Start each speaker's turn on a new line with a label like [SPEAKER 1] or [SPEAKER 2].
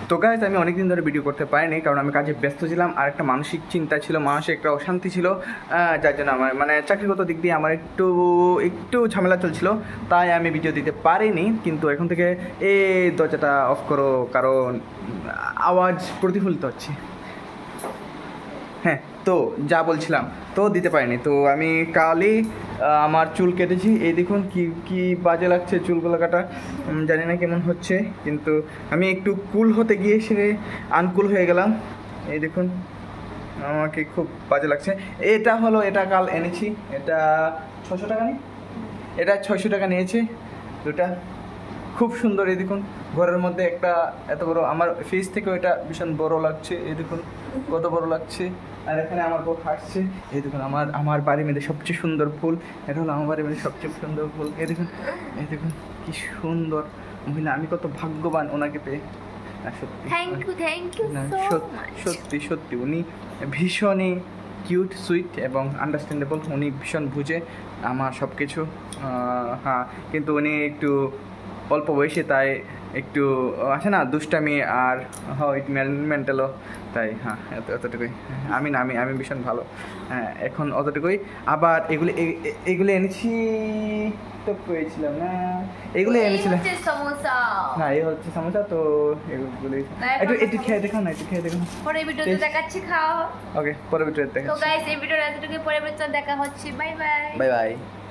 [SPEAKER 1] তো গাইজ আমি অনেকদিন ধরে ভিডিও করতে পারিনি, কারণ আমি কাজে ব্যস্ত ছিলাম আর একটা মানসিক চিন্তা ছিল, মানসিক একটা অশান্তি ছিল, যার জন্য আমার মানে চাকরিগত দিক দিয়ে আমার একটু ঝামেলা চলছিল, তাই আমি ভিডিও দিতে পারিনি। কিন্তু এখন থেকে এই দরজাটা অফ করো, কারণ আওয়াজ প্রতিফলিত হচ্ছে। হ্যাঁ, তো যা বলছিলাম, তো দিতে পারিনি। তো আমি কালই আমার চুল কেটেছি, এই দেখুন কি বাজে লাগছে চুলগুলো কাটা, জানি না কেমন হচ্ছে, কিন্তু আমি একটু কুল হতে গিয়ে সে আনকুল হয়ে গেলাম। এই দেখুন আমাকে খুব বাজে লাগছে। এটা কাল এনেছি, এটা 600 টাকা নেই, এটা 600 টাকা নিয়েছে দুটা, খুব সুন্দর। এই দেখুন ঘরের মধ্যে একটা এত বড়, আমার ফেস থেকেও এটা ভীষণ বড় লাগছে, এই দেখুন কত বড় লাগছে। আর এখানে আমার বউ হাসছে, এই দেখুন আমার বাড়ির মধ্যে সবচেয়ে সুন্দর ফুল, এটা হলো আমার বাড়ির মধ্যে সবচেয়ে সুন্দর ফুল। এই দেখুন কি সুন্দর মহিলা, আমি কত ভাগ্যবান ওনাকে পেয়ে। সত্যি সত্যি সত্যি উনি ভীষণই কিউট, সুইট এবং আন্ডারস্ট্যান্ডেবল। উনি ভীষণ বুঝে আমার সব কিছু। হ্যাঁ, কিন্তু উনি একটু অল্প বয়সে, তাই একটু আছে না দুষ্টামি আর মেন্টালও, তাই হ্যাঁ এতটুকুই। আমি ভীষণ ভালো, হ্যাঁ এখন অতটুকুই। আবার এগুলি এনেছি তো পেয়েছিলাম না, এগুলো এনেছিলাম না, এই হচ্ছে সমস্যা। তো এগুলি একটু খেয়ে দেখো না,
[SPEAKER 2] পরে ভিডিওতে দেখাচ্ছি, খাওয়া।
[SPEAKER 1] ওকে, পরে ভিডিওতে দেখা।
[SPEAKER 2] তো গাইস এই ভিডিওটা এতটুকু, পরে ভিডিওতে দেখা হচ্ছে। Bye bye.
[SPEAKER 1] Bye bye.